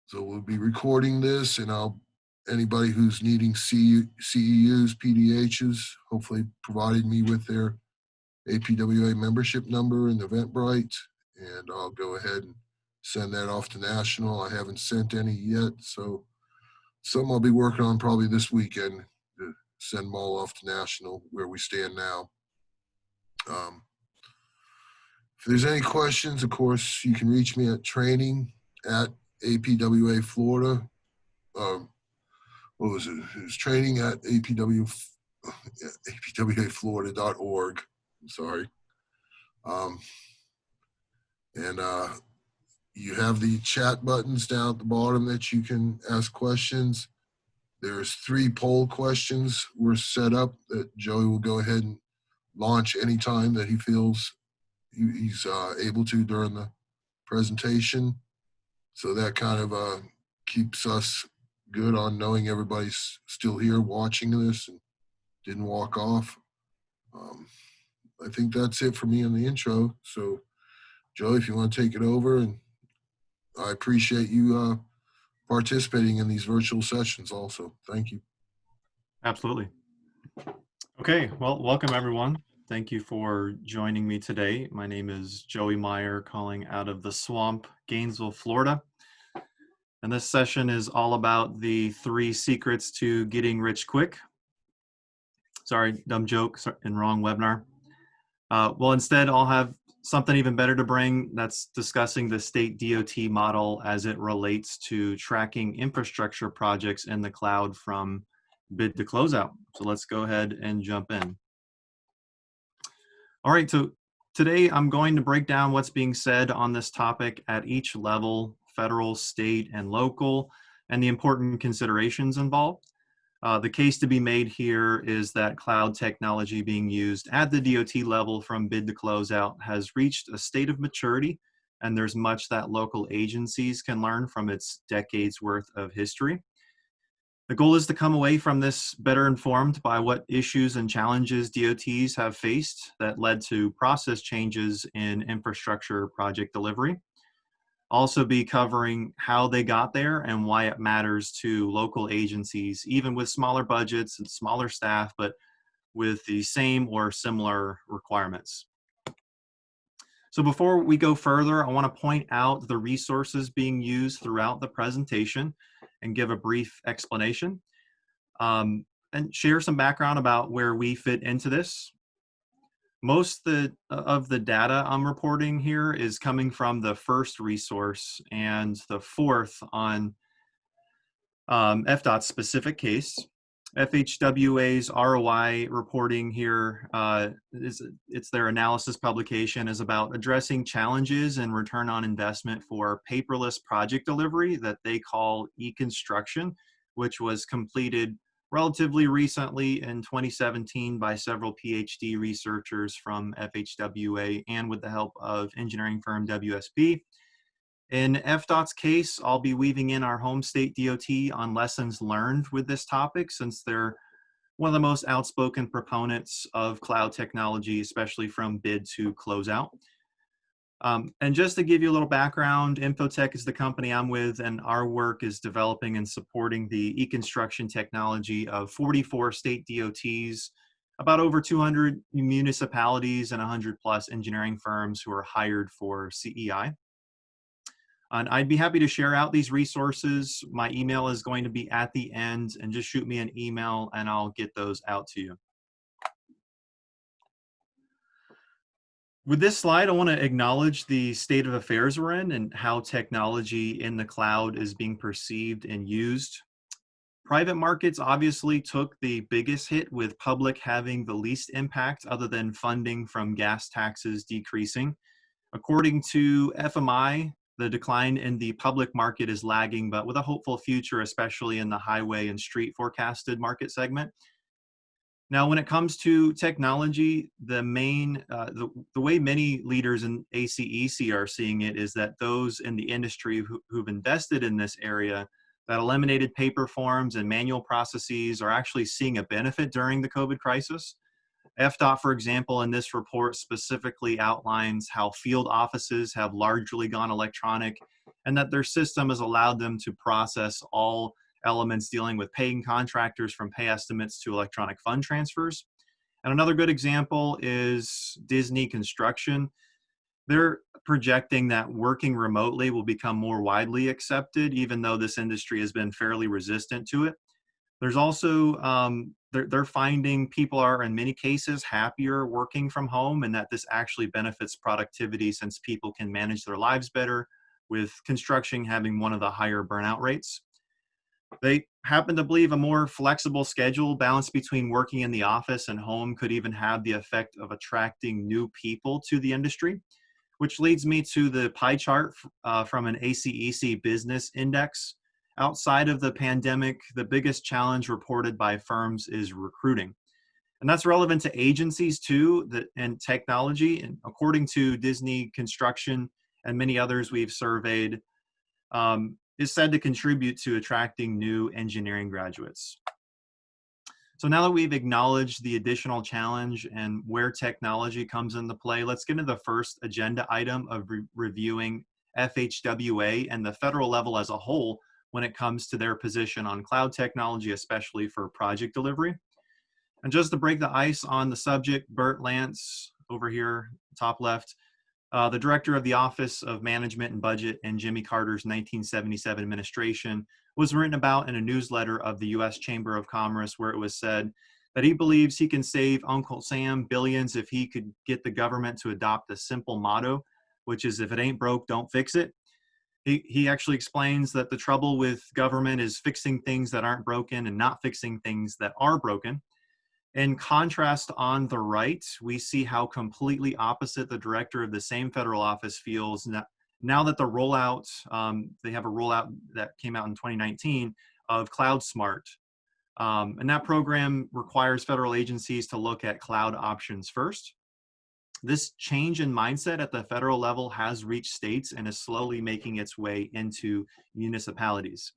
So we'll be recording this, and anybody who's needing CEUs, PDHs, hopefully provided me with their APWA membership number and Eventbrite, and I'll go ahead and send that off to National. I haven't sent any yet, so some I'll be working on probably this weekend to send them all off to National where we stand now. If there's any questions, of course, you can reach me at training@APWA Florida. What was it? It was training at APWAFlorida.org. I'm sorry. And you have the chat buttons down at the bottom that you can ask questions. There's 3 poll questions were set up that Joey will go ahead and launch anytime that he feels he's able to during the presentation. So that kind of keeps us good on knowing everybody's still here watching this and didn't walk off. I think that's it for me in the intro. So, Joey, if you want to take it over, and I appreciate you participating in these virtual sessions also. Thank you. Absolutely. Okay, well, welcome everyone. Thank you for joining me today. My name is Joey Myer, calling out of the swamp, Gainesville, Florida. And this session is all about the 3 secrets to getting rich quick. Sorry, dumb joke and wrong webinar. Well, instead, I'll have something even better to bring that's discussing the state DOT model as it relates to tracking infrastructure projects in the cloud from bid to closeout. So let's go ahead and jump in. All right, so today I'm going to break down what's being said on this topic at each level, federal, state, and local, and the important considerations involved. The case to be made here is that cloud technology being used at the DOT level from bid to closeout has reached a state of maturity, and there's much that local agencies can learn from its decades worth of history. The goal is to come away from this better informed by what issues and challenges DOTs have faced that led to process changes in infrastructure project delivery. Also be covering how they got there and why it matters to local agencies, even with smaller budgets and smaller staff, but with the same or similar requirements. So before we go further, I want to point out the resources being used throughout the presentation and give a brief explanation and share some background about where we fit into this. Most of the data I'm reporting here is coming from the first resource and the fourth on FDOT's specific case. FHWA's ROI reporting here, it's their analysis publication, is about addressing challenges and return on investment for paperless project delivery that they call e-construction, which was completed relatively recently in 2017 by several PhD researchers from FHWA and with the help of engineering firm WSP. In FDOT's case, I'll be weaving in our home state DOT on lessons learned with this topic, since they're one of the most outspoken proponents of cloud technology, especially from bid to closeout. And just to give you a little background, Infotech is the company I'm with, and our work is developing and supporting the e-construction technology of 44 state DOTs, about over 200 municipalities, and 100 plus engineering firms who are hired for CEI. And I'd be happy to share out these resources. My email is going to be at the end, and just shoot me an email and I'll get those out to you. With this slide, I want to acknowledge the state of affairs we're in and how technology in the cloud is being perceived and used. Private markets obviously took the biggest hit, with public having the least impact other than funding from gas taxes decreasing. According to FMI, the decline in the public market is lagging, but with a hopeful future, especially in the highway and street forecasted market segment. Now, when it comes to technology, the way many leaders in ACEC are seeing it is that those in the industry who've invested in this area that eliminated paper forms and manual processes are actually seeing a benefit during the COVID crisis. FDOT, for example, in this report specifically outlines how field offices have largely gone electronic and that their system has allowed them to process all elements dealing with paying contractors from pay estimates to electronic fund transfers. And another good example is Disney Construction. They're projecting that working remotely will become more widely accepted, even though this industry has been fairly resistant to it. There's also, they're finding people are in many cases happier working from home, and that this actually benefits productivity since people can manage their lives better, with construction having one of the higher burnout rates. They happen to believe a more flexible schedule balance between working in the office and home could even have the effect of attracting new people to the industry, which leads me to the pie chart from an ACEC business index. Outside of the pandemic, the biggest challenge reported by firms is recruiting. And that's relevant to agencies too, and technology. And according to Disney Construction and many others we've surveyed, is said to contribute to attracting new engineering graduates. So now that we've acknowledged the additional challenge and where technology comes into play, let's get into the first agenda item of reviewing FHWA and the federal level as a whole when it comes to their position on cloud technology, especially for project delivery. And just to break the ice on the subject, Bert Lance over here, top left, the director of the Office of Management and Budget in Jimmy Carter's 1977 administration, was written about in a newsletter of the U.S. Chamber of Commerce, where it was said that he believes he can save Uncle Sam billions if he could get the government to adopt a simple motto, which is if it ain't broke, don't fix it. He actually explains that the trouble with government is fixing things that aren't broken and not fixing things that are broken. In contrast, on the right, we see how completely opposite the director of the same federal office feels now that the rollout, they have a rollout that came out in 2019 of Cloud Smart. And that program requires federal agencies to look at cloud options first. This change in mindset at the federal level has reached states and is slowly making its way into municipalities.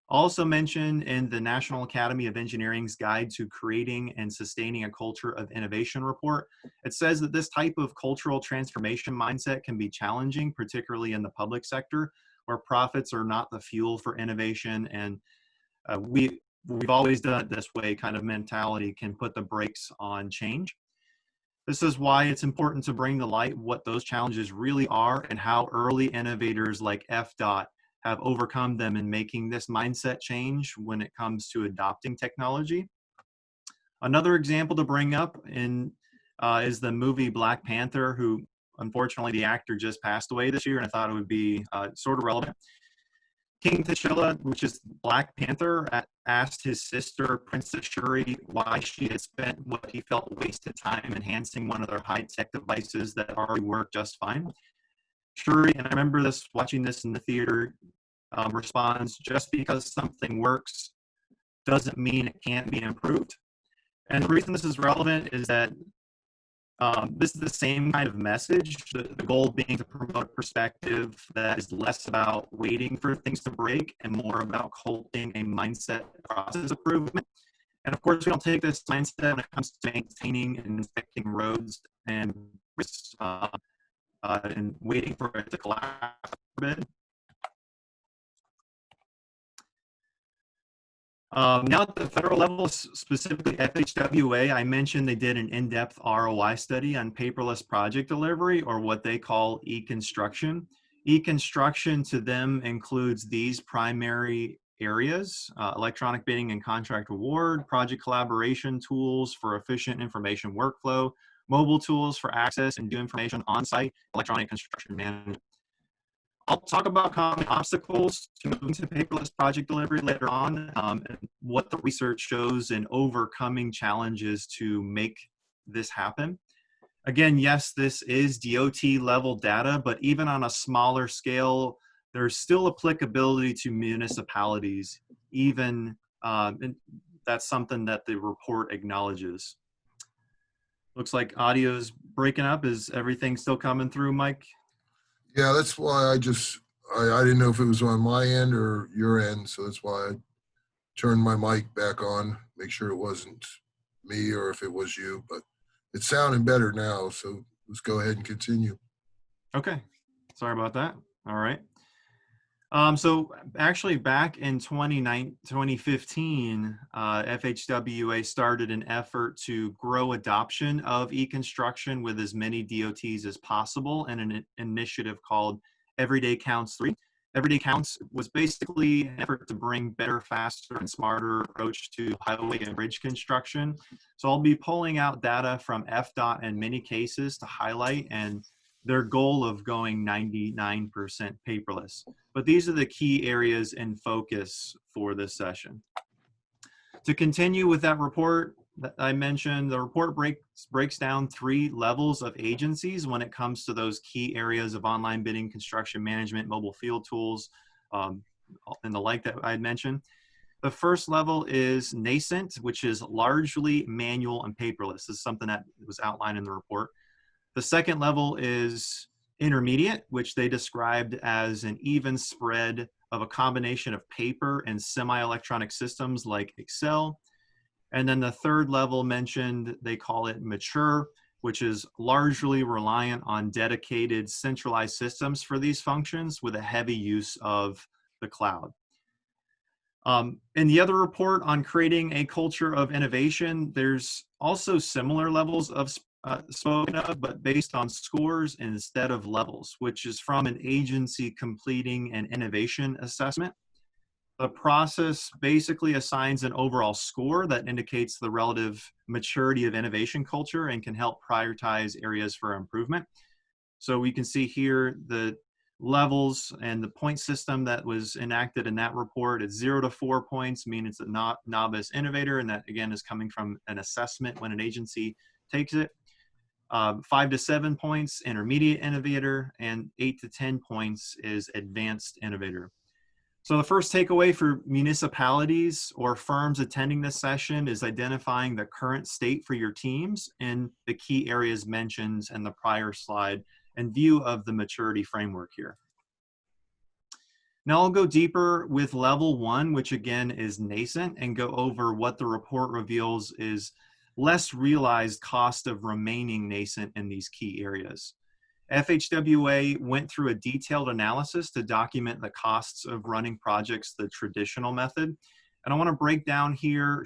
Also mentioned in the National Academy of Engineering's Guide to Creating and Sustaining a Culture of Innovation report, it says that this type of cultural transformation mindset can be challenging, particularly in the public sector, where profits are not the fuel for innovation. And we've always done it this way kind of mentality can put the brakes on change. This is why it's important to bring to light what those challenges really are and how early innovators like FDOT have overcome them in making this mindset change when it comes to adopting technology. Another example to bring up is the movie Black Panther, who unfortunately the actor just passed away this year, and I thought it would be sort of relevant. King T'Challa, which is Black Panther, asked his sister, Princess Shuri, why she had spent what he felt wasted time enhancing one of their high-tech devices that already worked just fine. Shuri, and I remember watching this in the theater, responds, just because something works doesn't mean it can't be improved. And the reason this is relevant is that this is the same kind of message, the goal being to promote a perspective that is less about waiting for things to break and more about cultivating a mindset process improvement. And of course, we don't take this mindset when it comes to maintaining and inspecting roads and and waiting for it to collapse a bit. Now at the federal level, specifically FHWA, I mentioned they did an in-depth ROI study on paperless project delivery, or what they call e-construction. E-construction to them includes these primary areas: electronic bidding and contract award, project collaboration tools for efficient information workflow, mobile tools for access and view information on-site, electronic construction management. I'll talk about common obstacles to moving to paperless project delivery later on, and what the research shows in overcoming challenges to make this happen. Again, yes, this is DOT level data, but even on a smaller scale, there's still applicability to municipalities, even, and that's something that the report acknowledges. Looks like audio's breaking up. Is everything still coming through, Mike? Yeah, that's why I didn't know if it was on my end or your end, so that's why I turned my mic back on, make sure it wasn't me or if it was you, but it's sounding better now, so let's go ahead and continue. Okay, sorry about that. All right. So actually back in 2015, FHWA started an effort to grow adoption of e-construction with as many DOTs as possible in an initiative called Everyday Counts 3. Everyday Counts was basically an effort to bring better, faster, and smarter approach to highway and bridge construction. So I'll be pulling out data from FDOT in many cases to highlight and their goal of going 99% paperless. But these are the key areas in focus for this session. To continue with that report that I mentioned, the report breaks down 3 levels of agencies when it comes to those key areas of online bidding, construction management, mobile field tools, and the like that I had mentioned. The first level is nascent, which is largely manual and paperless. This is something that was outlined in the report. The second level is intermediate, which they described as an even spread of a combination of paper and semi-electronic systems like Excel. And then the third level mentioned, they call it mature, which is largely reliant on dedicated centralized systems for these functions with a heavy use of the cloud. In the other report on creating a culture of innovation, there's also similar levels of spoken of, but based on scores instead of levels, which is from an agency completing an innovation assessment. The process basically assigns an overall score that indicates the relative maturity of innovation culture and can help prioritize areas for improvement. So we can see here the levels and the point system that was enacted in that report. It's 0 to 4 points, meaning it's a novice innovator, and that again is coming from an assessment when an agency takes it. 5 to 7 points, intermediate innovator, and 8 to 10 points is advanced innovator. So the first takeaway for municipalities or firms attending this session is identifying the current state for your teams in the key areas mentioned in the prior slide in view of the maturity framework here. Now I'll go deeper with level 1, which again is nascent, and go over what the report reveals is less realized cost of remaining nascent in these key areas. FHWA went through a detailed analysis to document the costs of running projects the traditional method. And I want to break down here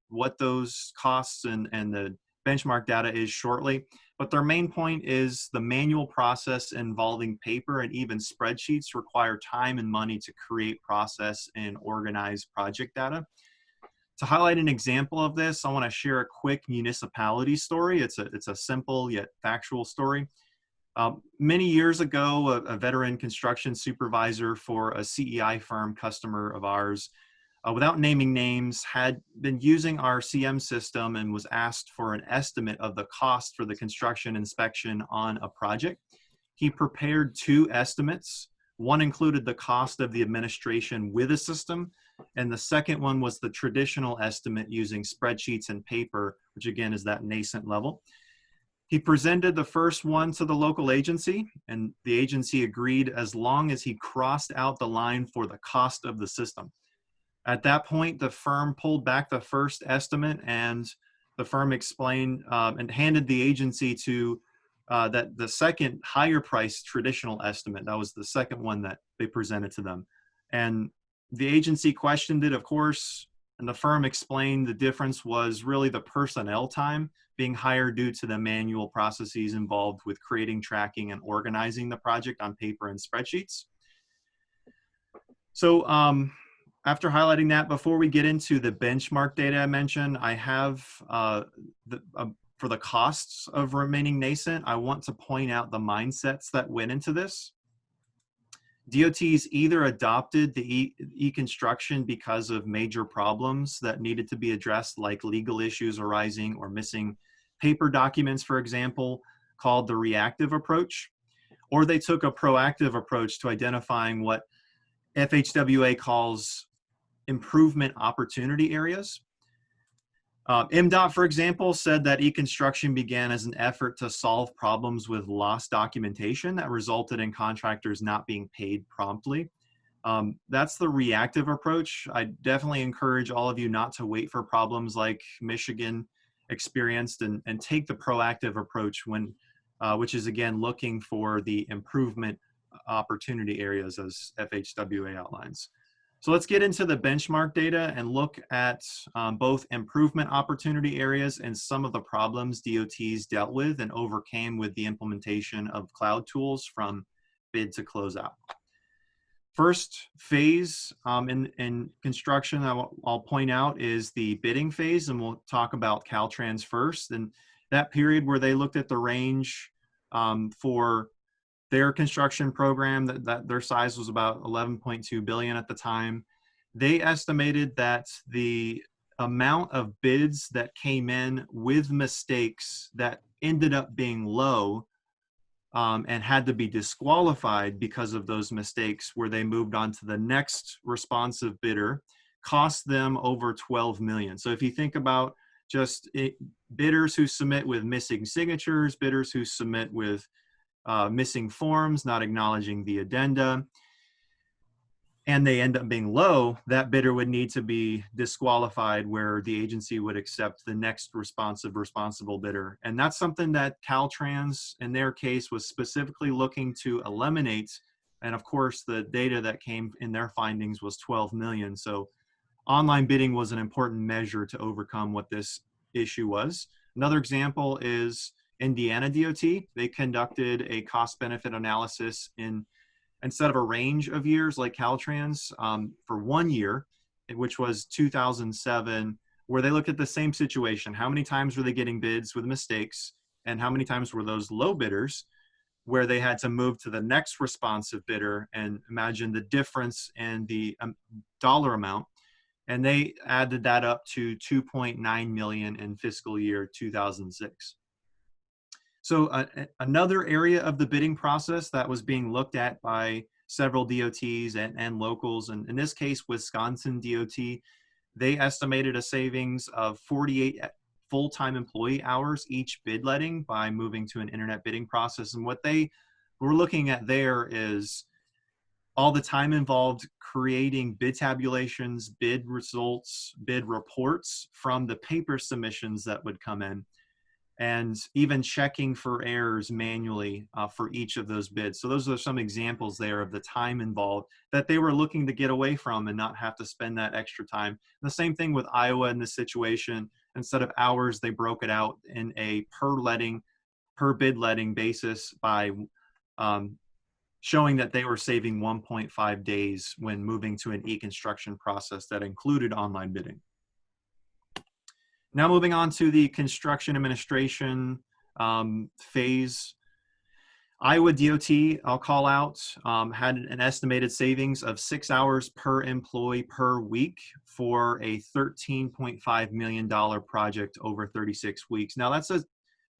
what those costs and the benchmark data is shortly. But their main point is the manual process involving paper and even spreadsheets require time and money to create, process, and organize project data. To highlight an example of this, I want to share a quick municipality story. It's a simple yet factual story. Many years ago, a veteran construction supervisor for a CEI firm customer of ours, without naming names, had been using our CM system and was asked for an estimate of the cost for the construction inspection on a project. He prepared 2 estimates. One included the cost of the administration with a system, and the second one was the traditional estimate using spreadsheets and paper, which again is that nascent level. He presented the first one to the local agency, and the agency agreed as long as he crossed out the line for the cost of the system. At that point, the firm pulled back the first estimate, and the firm explained and handed the agency to that the second higher price traditional estimate. That was the second one that they presented to them. And the agency questioned it, of course, and the firm explained the difference was really the personnel time being higher due to the manual processes involved with creating, tracking, and organizing the project on paper and spreadsheets. So after highlighting that, before we get into the benchmark data I mentioned, I have for the costs of remaining nascent, I want to point out the mindsets that went into this. DOTs either adopted the e-construction because of major problems that needed to be addressed, like legal issues arising or missing paper documents, for example, called the reactive approach, or they took a proactive approach to identifying what FHWA calls improvement opportunity areas. MDOT, for example, said that e-construction began as an effort to solve problems with lost documentation that resulted in contractors not being paid promptly. That's the reactive approach. I definitely encourage all of you not to wait for problems like Michigan experienced and take the proactive approach when, which is again looking for the improvement opportunity areas as FHWA outlines. So let's get into the benchmark data and look at both improvement opportunity areas and some of the problems DOTs dealt with and overcame with the implementation of cloud tools from bid to closeout. First phase in construction I'll point out is the bidding phase, and we'll talk about Caltrans first. And that period where they looked at the range for their construction program, that their size was about 11.2 billion at the time. They estimated that the amount of bids that came in with mistakes that ended up being low and had to be disqualified because of those mistakes, where they moved on to the next responsive bidder, cost them over 12 million. So if you think about just bidders who submit with missing signatures, bidders who submit with missing forms, not acknowledging the addenda, and they end up being low, that bidder would need to be disqualified, where the agency would accept the next responsible bidder. And that's something that Caltrans, in their case, was specifically looking to eliminate. And of course, the data that came in their findings was 12 million. So online bidding was an important measure to overcome what this issue was. Another example is Indiana DOT. They conducted a cost-benefit analysis instead of a range of years like Caltrans for 1 year, which was 2007, where they looked at the same situation. How many times were they getting bids with mistakes, and how many times were those low bidders where they had to move to the next responsive bidder, and imagine the difference in the dollar amount. And they added that up to 2.9 million in fiscal year 2006. So another area of the bidding process that was being looked at by several DOTs and locals, and in this case, Wisconsin DOT, they estimated a savings of 48 full-time employee hours each bid letting by moving to an internet bidding process. And what they were looking at there is all the time involved creating bid tabulations, bid results, bid reports from the paper submissions that would come in, and even checking for errors manually for each of those bids. So those are some examples there of the time involved that they were looking to get away from and not have to spend that extra time. And the same thing with Iowa in this situation. Instead of hours, they broke it out in a per bid letting basis by showing that they were saving 1.5 days when moving to an e-construction process that included online bidding. Now moving on to the construction administration phase. Iowa DOT, I'll call out, had an estimated savings of 6 hours per employee per week for a $13.5 million project over 36 weeks. Now that's a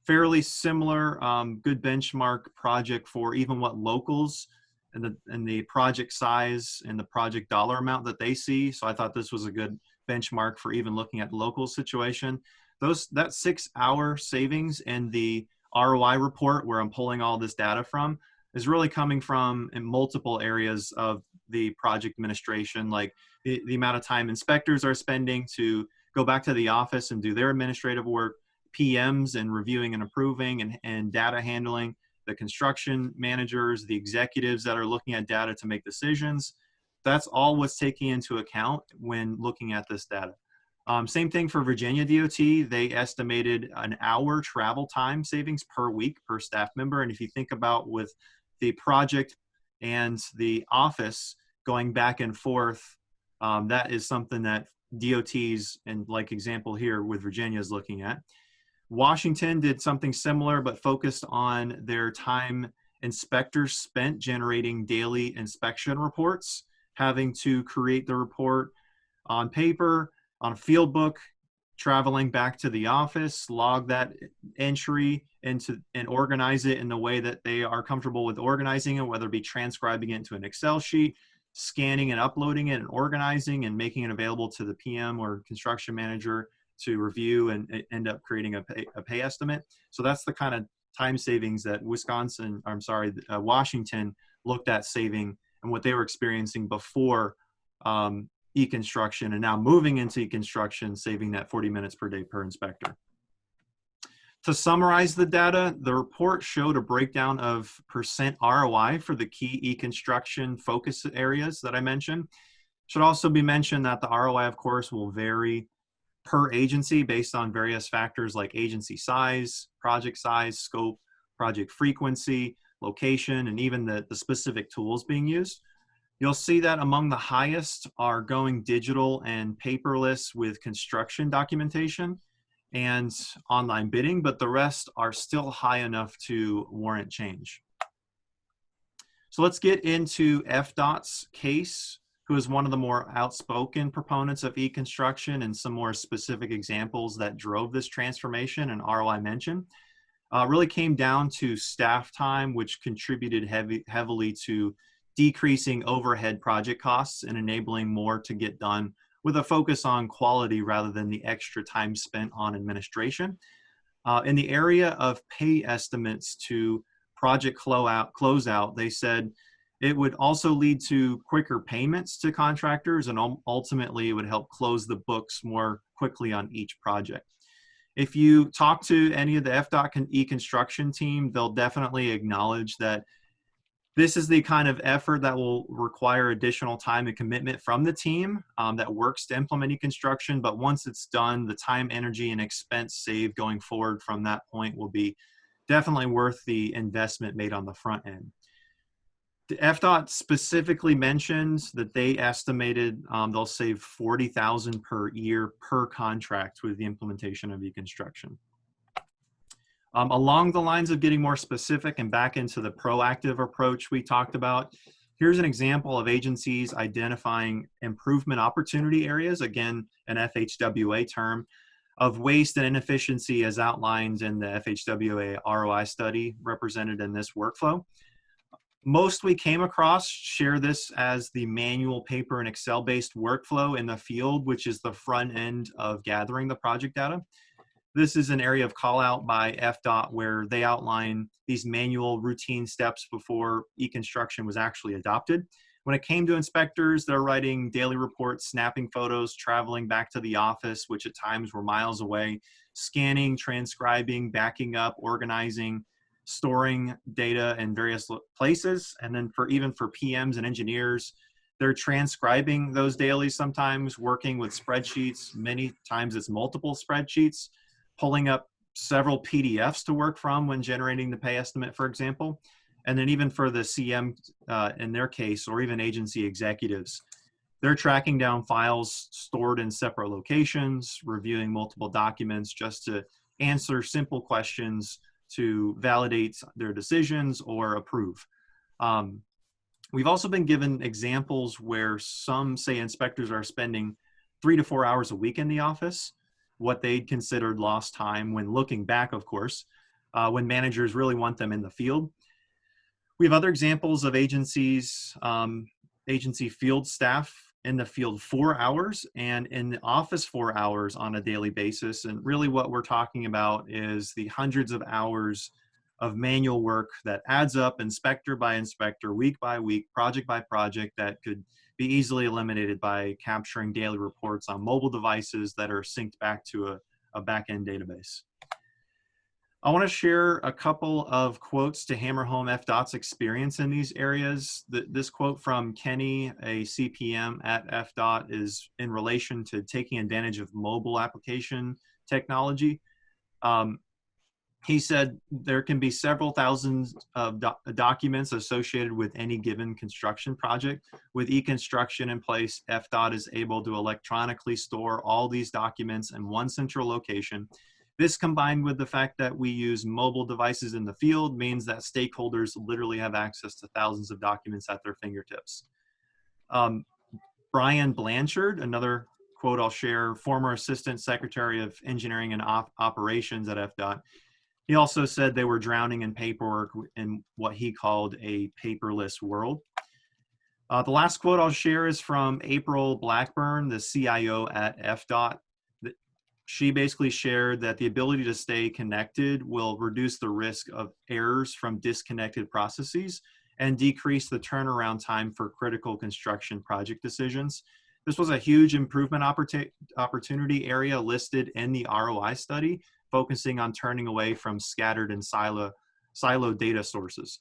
fairly similar good benchmark project for even what locals and the project size and the project dollar amount that they see. So I thought this was a good benchmark for even looking at the local situation. That 6 hour savings in the ROI report, where I'm pulling all this data from, is really coming from in multiple areas of the project administration, like the amount of time inspectors are spending to go back to the office and do their administrative work, PMs and reviewing and approving and data handling, the construction managers, the executives that are looking at data to make decisions. That's all what's taking into account when looking at this data. Same thing for Virginia DOT. They estimated an hour travel time savings per week per staff member. And if you think about with the project and the office going back and forth, that is something that DOTs, and like example here with Virginia, is looking at. Washington did something similar, but focused on their time inspectors spent generating daily inspection reports, having to create the report on paper, on a field book, traveling back to the office, log that entry and organize it in the way that they are comfortable with organizing it, whether it be transcribing it into an Excel sheet, scanning and uploading it and organizing and making it available to the PM or construction manager to review and end up creating a pay estimate. So that's the kind of time savings that Washington looked at saving and what they were experiencing before e-construction, and now moving into e-construction, saving that 40 minutes per day per inspector. To summarize the data, the report showed a breakdown of percent ROI for the key e-construction focus areas that I mentioned. Should also be mentioned that the ROI, of course, will vary per agency based on various factors like agency size, scope, project frequency, location, and even the specific tools being used. You'll see that among the highest are going digital and paperless with construction documentation and online bidding, but the rest are still high enough to warrant change. So let's get into FDOT's case, who is one of the more outspoken proponents of e-construction, and some more specific examples that drove this transformation and ROI mentioned. Really came down to staff time, which contributed heavily to decreasing overhead project costs and enabling more to get done with a focus on quality rather than the extra time spent on administration. In the area of pay estimates to project closeout, they said it would also lead to quicker payments to contractors, and ultimately it would help close the books more quickly on each project. If you talk to any of the FDOT e-construction team, they'll definitely acknowledge that this is the kind of effort that will require additional time and commitment from the team that works to implement e-construction. But once it's done, the time, energy, and expense saved going forward from that point will be definitely worth the investment made on the front end. The FDOT specifically mentions that they estimated they'll save $40,000 per year per contract with the implementation of e-construction. Along the lines of getting more specific and back into the proactive approach we talked about, here's an example of agencies identifying improvement opportunity areas, again, an FHWA term, of waste and inefficiency as outlined in the FHWA ROI study represented in this workflow. Most we came across share this as the manual paper and Excel-based workflow in the field, which is the front end of gathering the project data. This is an area of call out by FDOT where they outline these manual routine steps before e-construction was actually adopted. When it came to inspectors, they're writing daily reports, snapping photos, traveling back to the office, which at times were miles away, scanning, transcribing, backing up, organizing, storing data in various places. And then even for PMs and engineers, they're transcribing those dailies sometimes, working with spreadsheets. Many times it's multiple spreadsheets, pulling up several PDFs to work from when generating the pay estimate, for example. And then even for the CM in their case, or even agency executives, they're tracking down files stored in separate locations, reviewing multiple documents just to answer simple questions to validate their decisions or approve. We've also been given examples where some, say, inspectors are spending 3 to 4 hours a week in the office, what they'd considered lost time when looking back, of course, when managers really want them in the field. We have other examples of agencies, agency field staff in the field 4 hours and in the office 4 hours on a daily basis. And really what we're talking about is the hundreds of hours of manual work that adds up inspector by inspector, week by week, project by project, that could be easily eliminated by capturing daily reports on mobile devices that are synced back to a back-end database. I want to share a couple of quotes to hammer home FDOT's experience in these areas. This quote from Kenny, a CPM at FDOT, is in relation to taking advantage of mobile application technology. He said there can be several thousands of documents associated with any given construction project. With e-construction in place, FDOT is able to electronically store all these documents in one central location. This, combined with the fact that we use mobile devices in the field, means that stakeholders literally have access to thousands of documents at their fingertips. Brian Blanchard, another quote I'll share, former Assistant Secretary of Engineering and Operations at FDOT, he also said they were drowning in paperwork in what he called a paperless world. The last quote I'll share is from April Blackburn, the CIO at FDOT. She basically shared that the ability to stay connected will reduce the risk of errors from disconnected processes and decrease the turnaround time for critical construction project decisions. This was a huge improvement opportunity area listed in the ROI study focusing on turning away from scattered and siloed data sources.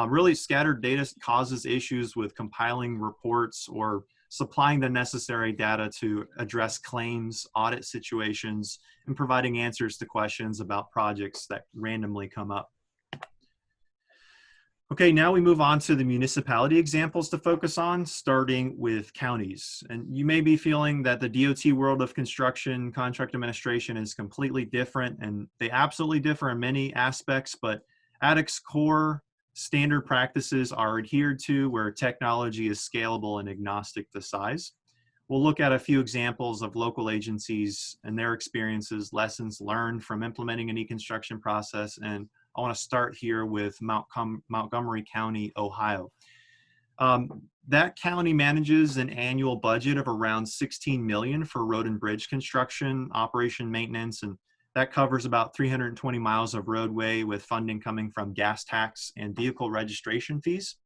Really, scattered data causes issues with compiling reports or supplying the necessary data to address claims, audit situations, and providing answers to questions about projects that randomly come up. Okay, now we move on to the municipality examples to focus on, starting with counties. And you may be feeling that the DOT world of construction contract administration is completely different, and they absolutely differ in many aspects, but at its core, standard practices are adhered to where technology is scalable and agnostic to size. We'll look at a few examples of local agencies and their experiences, lessons learned from implementing an e-construction process, and I want to start here with Montgomery County, Ohio. That county manages an annual budget of around $16 million for road and bridge construction, operation maintenance, and that covers about 320 miles of roadway with funding coming from gas tax and vehicle registration fees.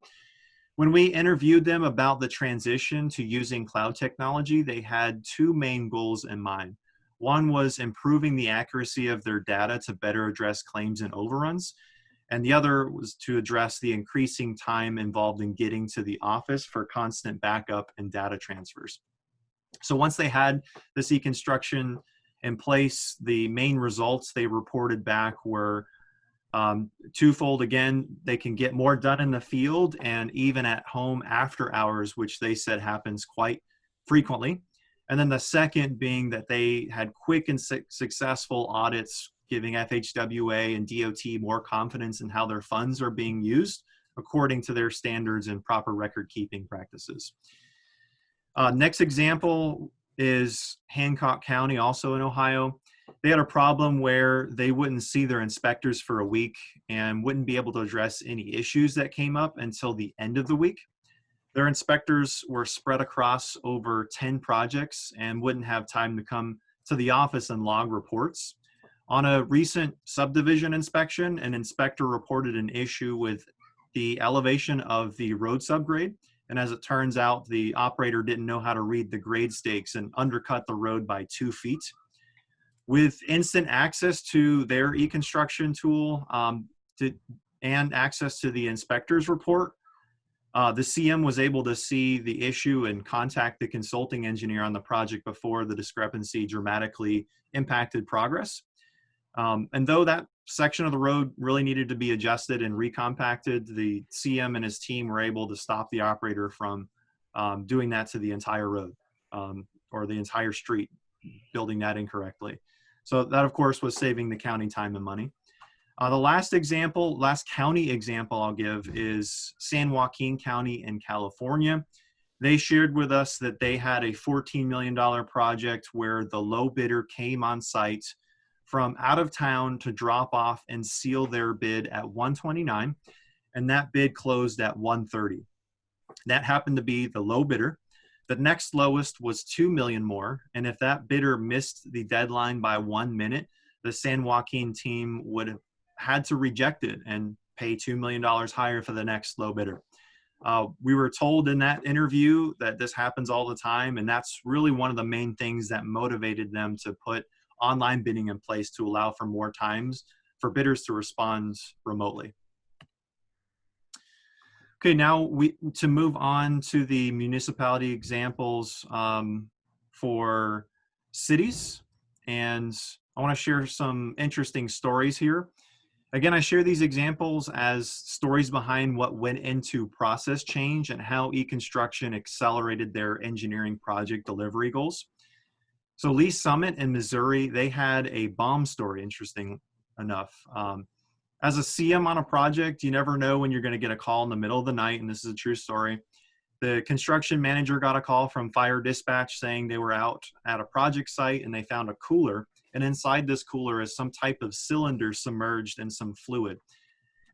When we interviewed them about the transition to using cloud technology, they had two main goals in mind. One was improving the accuracy of their data to better address claims and overruns. And the other was to address the increasing time involved in getting to the office for constant backup and data transfers. So once they had this e-construction in place, the main results they reported back were twofold. Again, they can get more done in the field and even at home after hours, which they said happens quite frequently. And then the second being that they had quick and successful audits, giving FHWA and DOT more confidence in how their funds are being used according to their standards and proper record keeping practices. Next example is Hancock County, also in Ohio. They had a problem where they wouldn't see their inspectors for a week and wouldn't be able to address any issues that came up until the end of the week. Their inspectors were spread across over 10 projects and wouldn't have time to come to the office and log reports. On a recent subdivision inspection, an inspector reported an issue with the elevation of the road subgrade. And as it turns out, the operator didn't know how to read the grade stakes and undercut the road by 2 feet. With instant access to their e-construction tool and access to the inspector's report, the CM was able to see the issue and contact the consulting engineer on the project before the discrepancy dramatically impacted progress. And though that section of the road really needed to be adjusted and recompacted, the CM and his team were able to stop the operator from doing that to the entire road or the entire street, building that incorrectly. So that, of course, was saving the county time and money. The last county example I'll give is San Joaquin County in California. They shared with us that they had a $14 million project where the low bidder came on site from out of town to drop off and seal their bid at $129, and that bid closed at $130. That happened to be the low bidder. The next lowest was $2 million more, and if that bidder missed the deadline by 1 minute, the San Joaquin team would have had to reject it and pay $2 million higher for the next low bidder. We were told in that interview that this happens all the time, and that's really one of the main things that motivated them to put online bidding in place to allow for more times for bidders to respond remotely. Okay, now to move on to the municipality examples for cities, and I want to share some interesting stories here. Again, I share these examples as stories behind what went into process change and how e-construction accelerated their engineering project delivery goals. So Lee Summit in Missouri, they had a bomb story, interesting enough. As a CM on a project, you never know when you're going to get a call in the middle of the night, and this is a true story. The construction manager got a call from fire dispatch saying they were out at a project site and they found a cooler. And inside this cooler is some type of cylinder submerged in some fluid.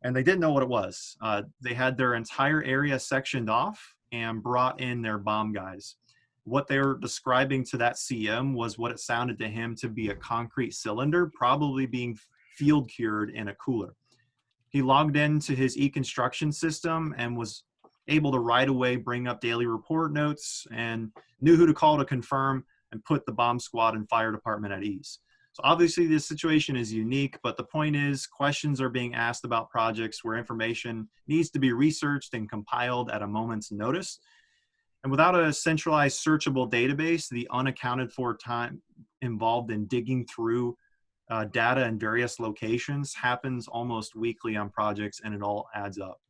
And they didn't know what it was. They had their entire area sectioned off and brought in their bomb guys. What they were describing to that CM was what it sounded to him to be a concrete cylinder, probably being field cured in a cooler. He logged into his e-construction system and was able to right away bring up daily report notes and knew who to call to confirm and put the bomb squad and fire department at ease. So obviously this situation is unique, but the point is questions are being asked about projects where information needs to be researched and compiled at a moment's notice. And without a centralized searchable database, the unaccounted for time involved in digging through data in various locations happens almost weekly on projects, and it all adds up.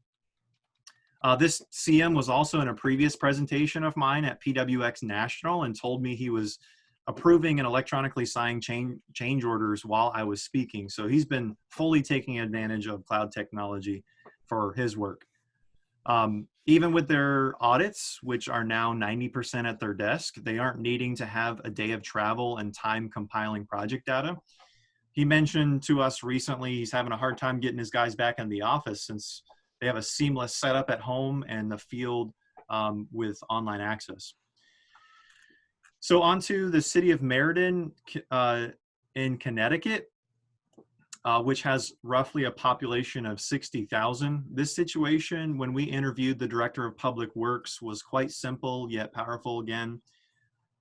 This CM was also in a previous presentation of mine at PWX National and told me he was approving and electronically signing change orders while I was speaking. So he's been fully taking advantage of cloud technology for his work. Even with their audits, which are now 90% at their desk, they aren't needing to have a day of travel and time compiling project data. He mentioned to us recently he's having a hard time getting his guys back in the office since they have a seamless setup at home and the field with online access. So on to the city of Meriden in Connecticut, which has roughly a population of 60,000. This situation, when we interviewed the director of public works, was quite simple yet powerful again.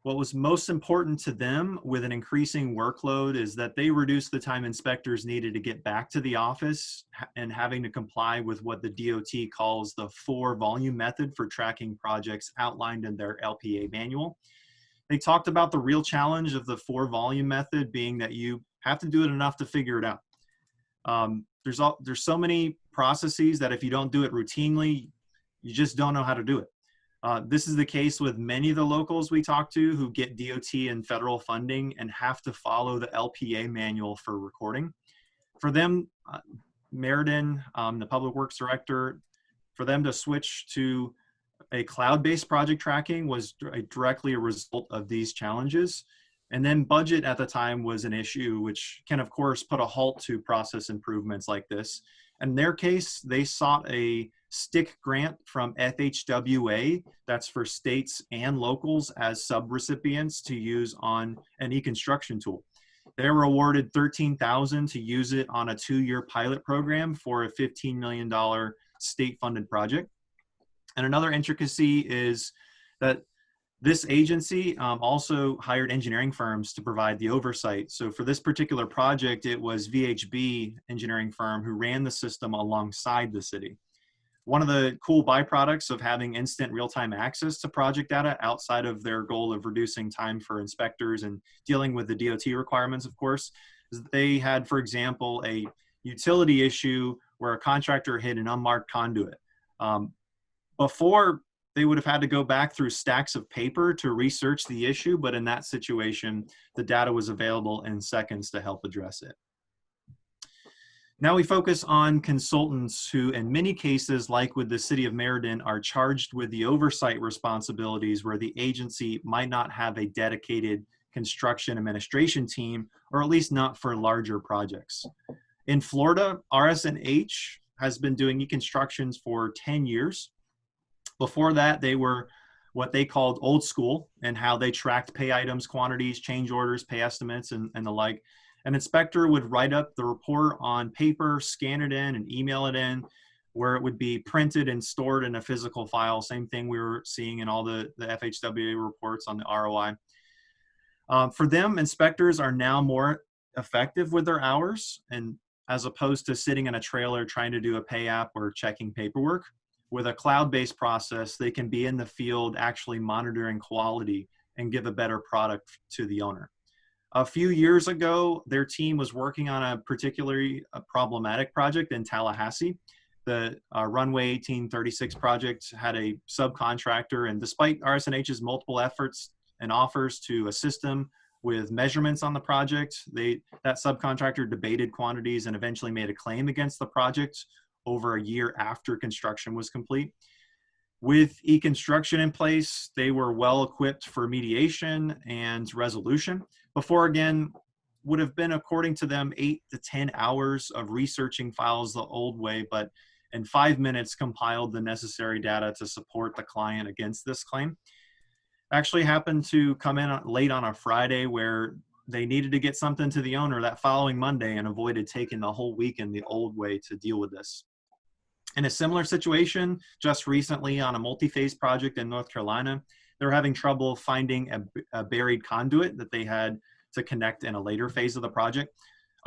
What was most important to them with an increasing workload is that they reduced the time inspectors needed to get back to the office and having to comply with what the DOT calls the 4-volume method for tracking projects outlined in their LPA manual. They talked about the real challenge of the 4-volume method being that you have to do it enough to figure it out. There's so many processes that if you don't do it routinely, you just don't know how to do it. This is the case with many of the locals we talk to who get DOT and federal funding and have to follow the LPA manual for recording. For them, Meriden, the public works director, for them to switch to a cloud-based project tracking was directly a result of these challenges. And then budget at the time was an issue, which can, of course, put a halt to process improvements like this. In their case, they sought a STIC grant from FHWA, that's for states and locals as subrecipients to use on an e-construction tool. They were awarded $13,000 to use it on a 2-year pilot program for a $15 million state-funded project. And another intricacy is that this agency also hired engineering firms to provide the oversight. So for this particular project, it was VHB engineering firm who ran the system alongside the city. One of the cool byproducts of having instant real-time access to project data outside of their goal of reducing time for inspectors and dealing with the DOT requirements, of course, is that they had, for example, a utility issue where a contractor hit an unmarked conduit. Before, they would have had to go back through stacks of paper to research the issue, but in that situation, the data was available in seconds to help address it. Now we focus on consultants who, in many cases, like with the city of Meriden, are charged with the oversight responsibilities where the agency might not have a dedicated construction administration team, or at least not for larger projects. In Florida, RS&H has been doing e-constructions for 10 years. Before that, they were what they called old school and how they tracked pay items, quantities, change orders, pay estimates, and the like. An inspector would write up the report on paper, scan it in, and email it in, where it would be printed and stored in a physical file. Same thing we were seeing in all the FHWA reports on the ROI. For them, inspectors are now more effective with their hours, and as opposed to sitting in a trailer trying to do a pay app or checking paperwork. With a cloud-based process, they can be in the field actually monitoring quality and give a better product to the owner. A few years ago, their team was working on a particularly problematic project in Tallahassee. The Runway 1836 project had a subcontractor, and despite RS&H's multiple efforts and offers to assist them with measurements on the project, that subcontractor debated quantities and eventually made a claim against the project over a year after construction was complete. With e-construction in place, they were well equipped for mediation and resolution. Before, again, would have been, according to them, 8 to 10 hours of researching files the old way, but in 5 minutes compiled the necessary data to support the client against this claim. Actually happened to come in late on a Friday where they needed to get something to the owner that following Monday and avoided taking the whole weekend the old way to deal with this. In a similar situation, just recently on a multi-phase project in North Carolina, they were having trouble finding a buried conduit that they had to connect in a later phase of the project.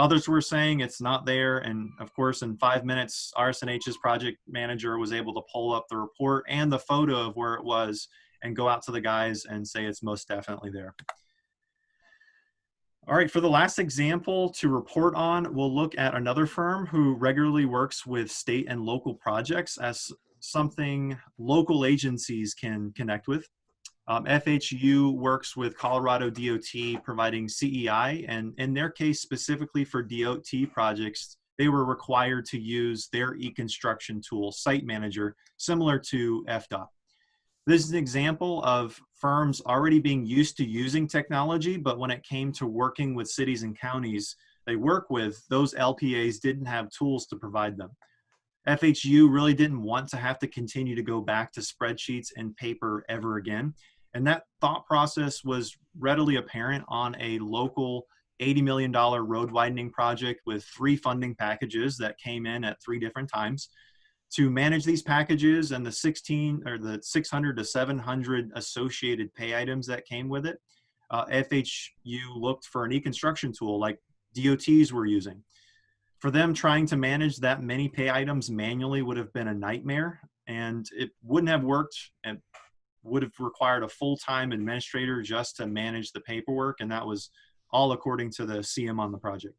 Others were saying it's not there. And of course, in 5 minutes, RSNH's project manager was able to pull up the report and the photo of where it was and go out to the guys and say it's most definitely there. All right, for the last example to report on, we'll look at another firm who regularly works with state and local projects as something local agencies can connect with. FHU works with Colorado DOT providing CEI, and in their case, specifically for DOT projects, they were required to use their e-construction tool, Site Manager, similar to FDOT. This is an example of firms already being used to using technology, but when it came to working with cities and counties they work with, those LPAs didn't have tools to provide them. FHU really didn't want to have to continue to go back to spreadsheets and paper ever again. And that thought process was readily apparent on a local $80 million road widening project with 3 funding packages that came in at 3 different times. To manage these packages and the 600 to 700 associated pay items that came with it, FHU looked for an e-construction tool like DOTs were using. For them, trying to manage that many pay items manually would have been a nightmare, and it wouldn't have worked and would have required a full-time administrator just to manage the paperwork, and that was all according to the CM on the project.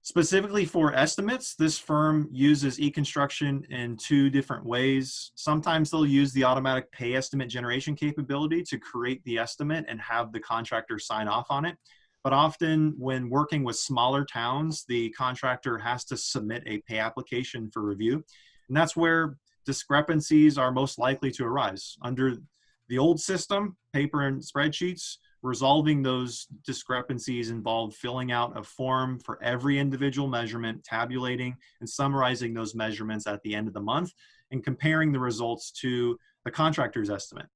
Specifically for estimates, this firm uses e-construction in 2 different ways. Sometimes they'll use the automatic pay estimate generation capability to create the estimate and have the contractor sign off on it. But often when working with smaller towns, the contractor has to submit a pay application for review. And that's where discrepancies are most likely to arise. Under the old system, paper and spreadsheets, resolving those discrepancies involved filling out a form for every individual measurement, tabulating and summarizing those measurements at the end of the month, and comparing the results to the contractor's estimate.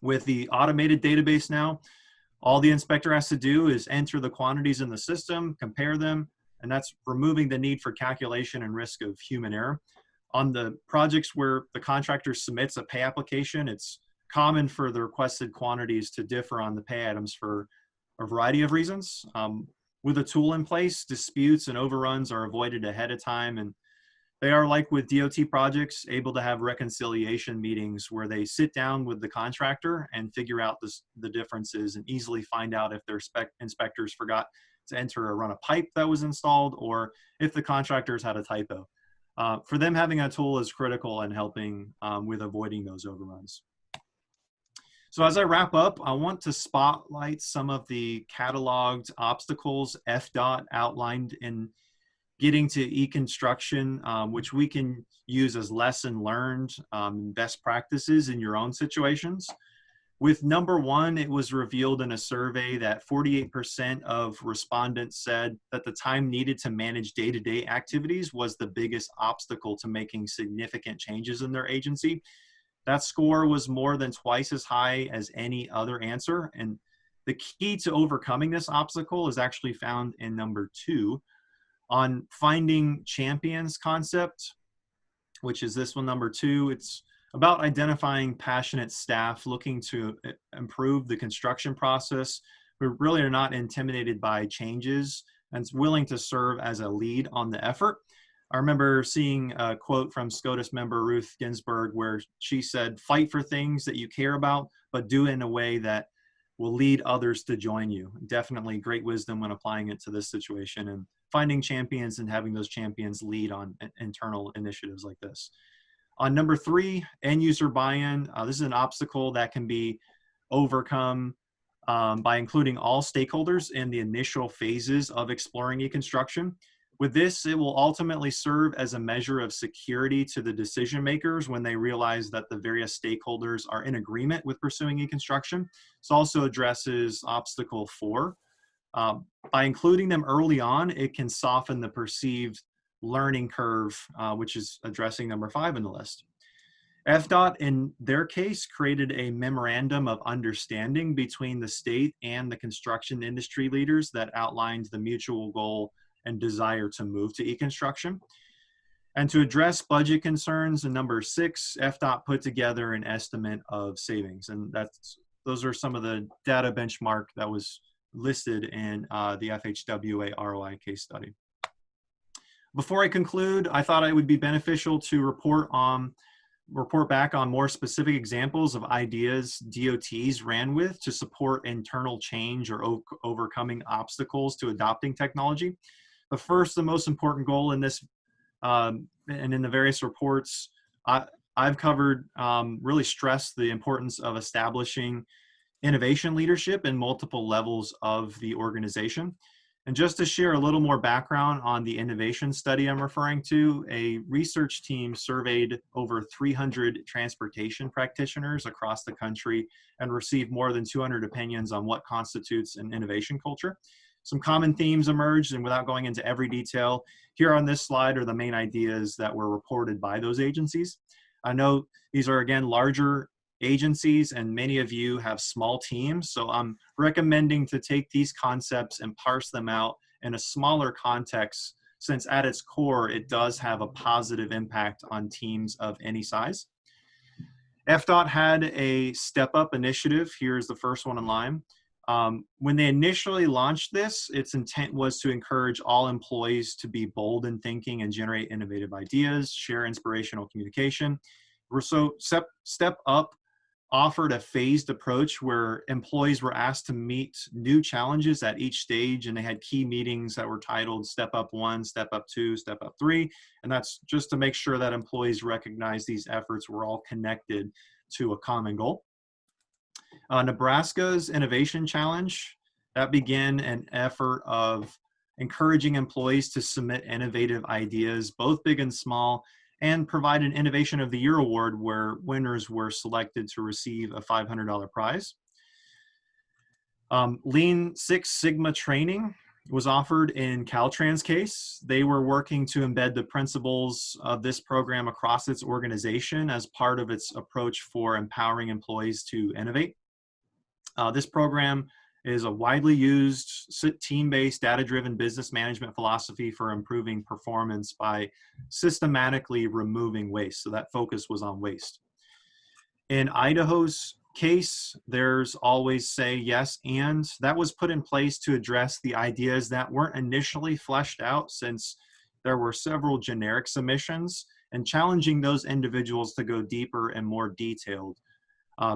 With the automated database now, all the inspector has to do is enter the quantities in the system, compare them, and that's removing the need for calculation and risk of human error. On the projects where the contractor submits a pay application, it's common for the requested quantities to differ on the pay items for a variety of reasons. With a tool in place, disputes and overruns are avoided ahead of time, and they are, like with DOT projects, able to have reconciliation meetings where they sit down with the contractor and figure out the differences and easily find out if their inspectors forgot to enter or run a pipe that was installed, or if the contractors had a typo. For them, having a tool is critical in helping with avoiding those overruns. So as I wrap up, I want to spotlight some of the cataloged obstacles FDOT outlined in getting to e-construction, which we can use as lesson learned, best practices in your own situations. With number 1, it was revealed in a survey that 48% of respondents said that the time needed to manage day-to-day activities was the biggest obstacle to making significant changes in their agency. That score was more than twice as high as any other answer. And the key to overcoming this obstacle is actually found in number 2 on finding champions concept, which is this one, number 2. It's about identifying passionate staff looking to improve the construction process, who really are not intimidated by changes and is willing to serve as a lead on the effort. I remember seeing a quote from SCOTUS member Ruth Ginsburg where she said, "Fight for things that you care about, but do it in a way that will lead others to join you." Definitely great wisdom when applying it to this situation and finding champions and having those champions lead on internal initiatives like this. On number 3, end user buy-in. This is an obstacle that can be overcome by including all stakeholders in the initial phases of exploring e-construction. With this, it will ultimately serve as a measure of security to the decision makers when they realize that the various stakeholders are in agreement with pursuing e-construction. This also addresses obstacle 4. By including them early on, it can soften the perceived learning curve, which is addressing number 5 in the list. FDOT, in their case, created a memorandum of understanding between the state and the construction industry leaders that outlined the mutual goal and desire to move to e-construction. And to address budget concerns in number 6, FDOT put together an estimate of savings. And those are some of the data benchmark that was listed in the FHWA ROI case study. Before I conclude, I thought it would be beneficial to report back on more specific examples of ideas DOTs ran with to support internal change or overcoming obstacles to adopting technology. The first, the most important goal in this and in the various reports I've covered really stress the importance of establishing innovation leadership in multiple levels of the organization. And just to share a little more background on the innovation study I'm referring to, a research team surveyed over 300 transportation practitioners across the country and received more than 200 opinions on what constitutes an innovation culture. Some common themes emerged, and without going into every detail, here on this slide are the main ideas that were reported by those agencies. I know these are, again, larger agencies, and many of you have small teams, so I'm recommending to take these concepts and parse them out in a smaller context, since at its core it does have a positive impact on teams of any size. FDOT had a Step Up initiative. Here's the first one in line. When they initially launched this, its intent was to encourage all employees to be bold in thinking and generate innovative ideas, share inspirational communication. So Step Up offered a phased approach where employees were asked to meet new challenges at each stage, and they had key meetings that were titled Step Up 1, Step Up 2, Step Up 3, and that's just to make sure that employees recognize these efforts were all connected to a common goal. Nebraska's Innovation Challenge, that began an effort of encouraging employees to submit innovative ideas, both big and small, and provide an Innovation of the Year award where winners were selected to receive a $500 prize. Lean Six Sigma training was offered in Caltrans case. They were working to embed the principles of this program across its organization as part of its approach for empowering employees to innovate. This program is a widely used team-based data-driven business management philosophy for improving performance by systematically removing waste. So that focus was on waste. In Idaho's case, there's always say yes and. That was put in place to address the ideas that weren't initially fleshed out, since there were several generic submissions, and challenging those individuals to go deeper and more detailed.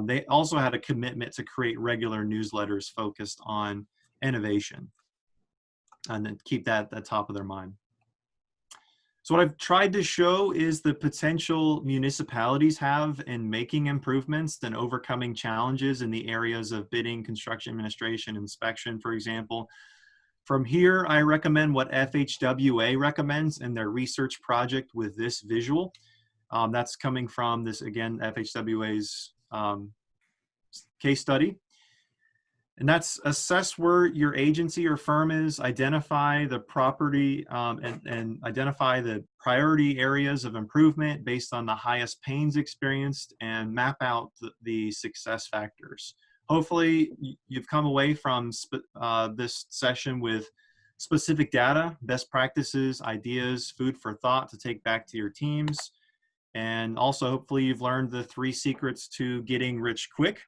They also had a commitment to create regular newsletters focused on innovation and then keep that at the top of their mind. So what I've tried to show is the potential municipalities have in making improvements and overcoming challenges in the areas of bidding, construction administration, inspection, for example. From here, I recommend what FHWA recommends in their research project with this visual. That's coming from this, again, FHWA's case study. And that's assess where your agency or firm is, identify the property and identify the priority areas of improvement based on the highest pains experienced, and map out the success factors. Hopefully you've come away from this session with specific data, best practices, ideas, food for thought to take back to your teams. And also, hopefully you've learned the 3 secrets to getting rich quick.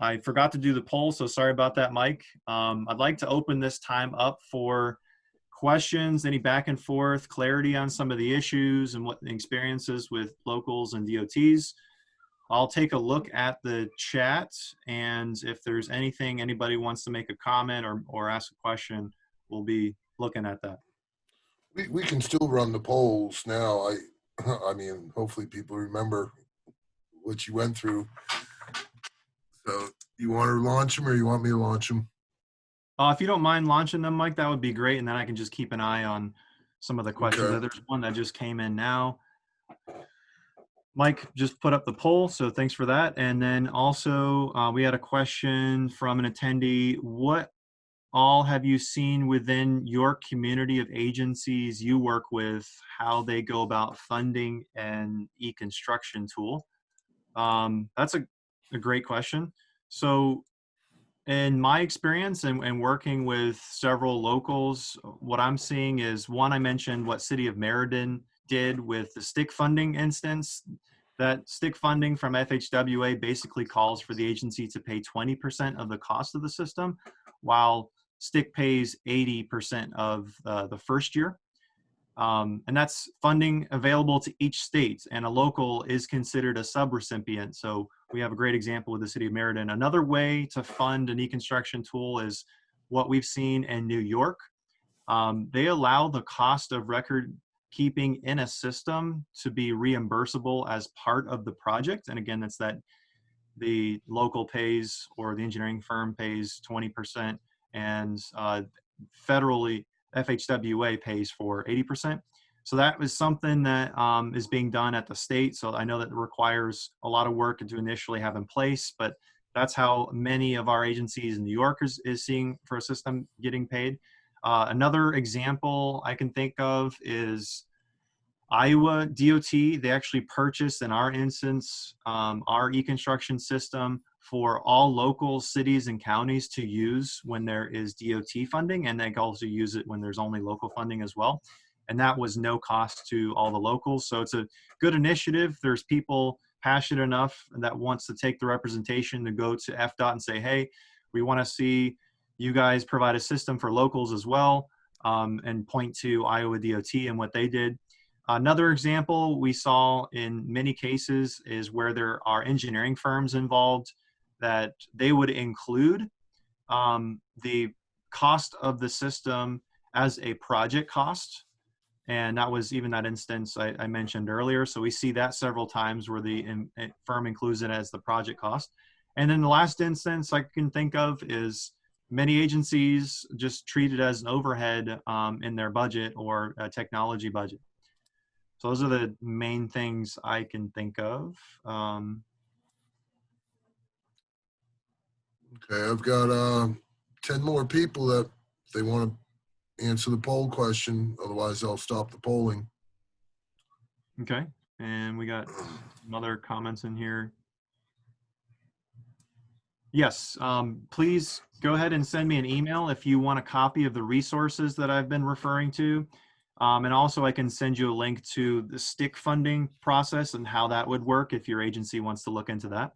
I forgot to do the poll, so sorry about that, Mike. I'd like to open this time up for questions, any back and forth, clarity on some of the issues and what the experiences with locals and DOTs. I'll take a look at the chat, and if there's anything anybody wants to make a comment or ask a question, we'll be looking at that. We can still run the polls now. I mean, hopefully people remember what you went through. So you want to launch them, or you want me to launch them? If you don't mind launching them, Mike, that would be great. And then I can just keep an eye on some of the questions. Okay. There's one that just came in now. Mike just put up the poll, so thanks for that. And then also we had a question from an attendee. What all have you seen within your community of agencies you work with, how they go about funding an e-construction tool? That's a great question. So in my experience and working with several locals, what I'm seeing is, one, I mentioned what City of Meriden did with the stick funding instance. That stick funding from FHWA basically calls for the agency to pay 20% of the cost of the system, while stick pays 80% of the first year. And that's funding available to each state, and a local is considered a subrecipient. So we have a great example with the city of Meriden. Another way to fund an e-construction tool is what we've seen in New York. They allow the cost of record keeping in a system to be reimbursable as part of the project. And again, that's that the local pays or the engineering firm pays 20%, and federally FHWA pays for 80%. So that was something that is being done at the state. So I know that it requires a lot of work to initially have in place, but that's how many of our agencies in New York is seeing for a system getting paid. Another example I can think of is Iowa DOT. They actually purchased, in our instance, our e-construction system for all local cities and counties to use when there is DOT funding, and they can also use it when there's only local funding as well. And that was no cost to all the locals. So it's a good initiative. There's people passionate enough that wants to take the representation to go to FDOT and say, hey, we want to see you guys provide a system for locals as well, and point to Iowa DOT and what they did. Another example we saw in many cases is where there are engineering firms involved, that they would include the cost of the system as a project cost. And that was even that instance I mentioned earlier. So we see that several times where the firm includes it as the project cost. And then the last instance I can think of is many agencies just treat it as an overhead in their budget or a technology budget. So those are the main things I can think of. Okay, I've got 10 more people that they want to answer the poll question. Otherwise, I'll stop the polling. Okay, and we got some other comments in here. Yes, please go ahead and send me an email if you want a copy of the resources that I've been referring to. And also I can send you a link to the stick funding process and how that would work if your agency wants to look into that.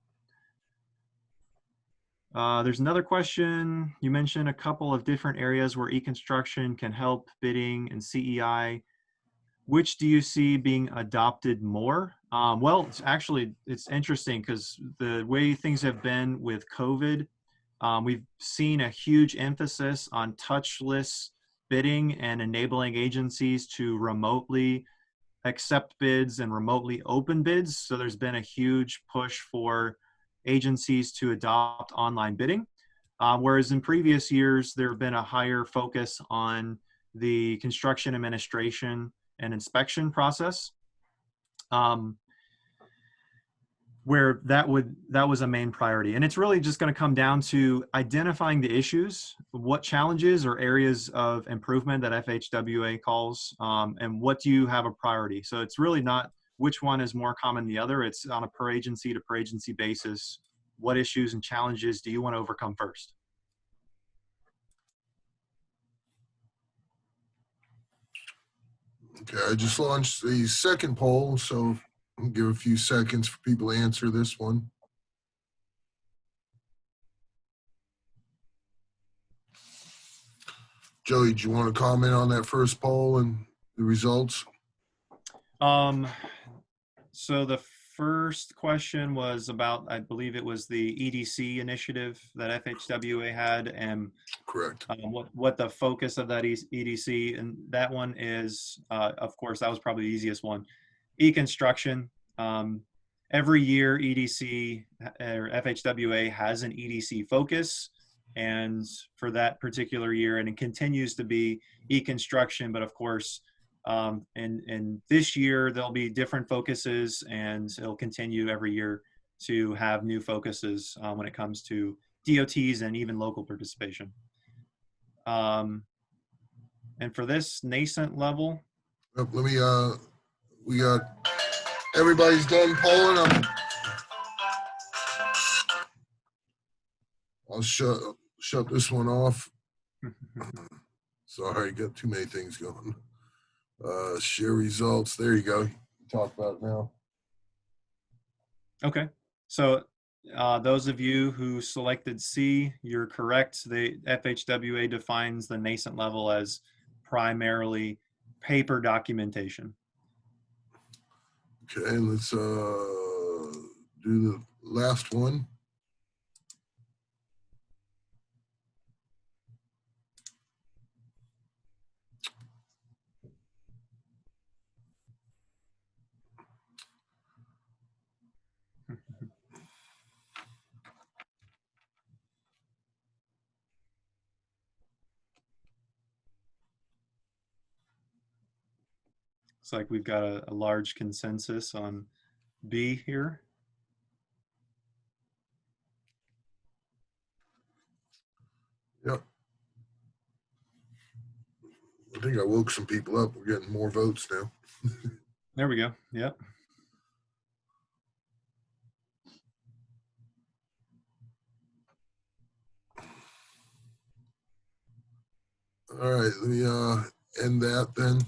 There's another question. You mentioned a couple of different areas where e-construction can help bidding and CEI. Which do you see being adopted more? Well, it's interesting because the way things have been with COVID, we've seen a huge emphasis on touchless bidding and enabling agencies to remotely accept bids and remotely open bids. So there's been a huge push for agencies to adopt online bidding. Whereas in previous years, there have been a higher focus on the construction administration and inspection process, where that was a main priority. And it's really just going to come down to identifying the issues, what challenges or areas of improvement that FHWA calls, and what do you have a priority. So it's really not which one is more common than the other. It's on a per agency to per agency basis. What issues and challenges do you want to overcome first? Okay, I just launched the second poll, so I'll give a few seconds for people to answer this one. Joey, do you want to comment on that first poll and the results? So the first question was about, I believe it was the EDC initiative that FHWA had, and Correct. what the focus of that EDC, and that one is, of course, that was probably the easiest one, e-construction. Every year EDC or FHWA has an EDC focus, and for that particular year, and it continues to be e-construction, but of course, and this year there'll be different focuses, and it'll continue every year to have new focuses when it comes to DOTs and even local participation. And for this nascent level, Let me, we got, everybody's done polling. I'll shut this one off. Sorry, got too many things going. Share results. There you go. Talk about it now. Okay. So Those of you who selected C, you're correct. The FHWA defines the nascent level as primarily paper documentation. Okay, let's do the last one. Looks like we've got a large consensus on B here. Yep. I think I woke some people up. We're getting more votes now. There we go. Yep. All right, let me end that then.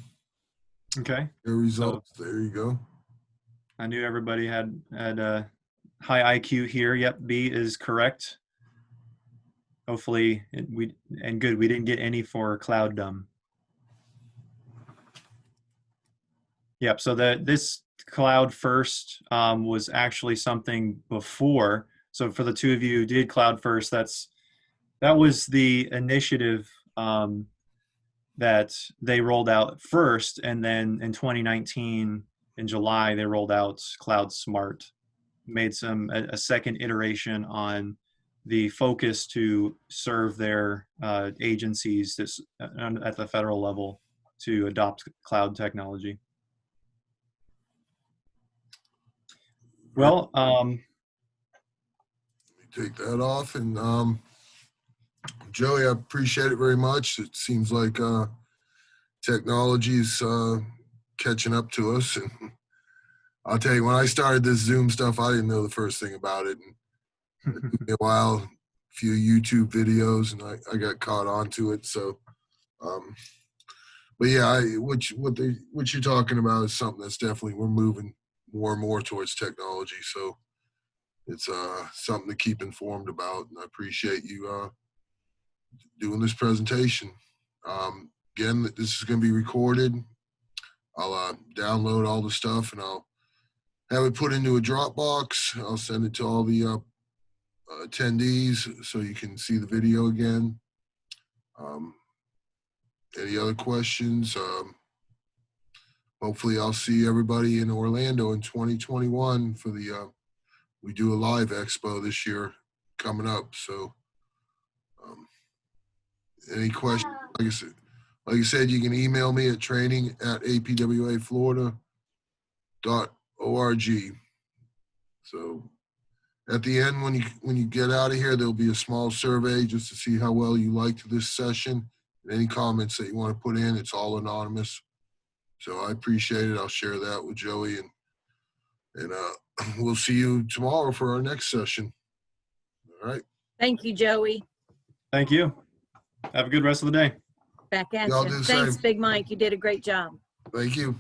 Okay. The results. So, there you go. I knew everybody had a high IQ here. Yep, B is correct. Hopefully, we didn't get any for cloud dumb. Yep. So this cloud first was actually something before. So for the two of you who did cloud first, that was the initiative that they rolled out first, and then in 2019 in July they rolled out Cloud Smart, made a second iteration on the focus to serve their agencies at the federal level to adopt cloud technology. Well, let me take that off. And Joey, I appreciate it very much. It seems like technology is catching up to us. And I'll tell you, when I started this Zoom stuff, I didn't know the first thing about it. And it took me a while, a few YouTube videos, and I got caught onto it. So, but yeah, what you're talking about is something that's definitely, we're moving more and more towards technology. So it's something to keep informed about. And I appreciate you doing this presentation. Again, this is going to be recorded. I'll download all the stuff and I'll have it put into a Dropbox. I'll send it to all the attendees so you can see the video again. Any other questions? Hopefully I'll see everybody in Orlando in 2021 for the, we do a live expo this year coming up. So any questions? Like I said, you can email me at training@apwaflorida.org. So at the end, when you get out of here, there'll be a small survey just to see how well you liked this session. And any comments that you want to put in, it's all anonymous. So I appreciate it. I'll share that with Joey, and we'll see you tomorrow for our next session. All right. Thank you, Joey. Thank you. Have a good rest of the day. Back at you. Thanks, Big Mike. You did a great job. Thank you.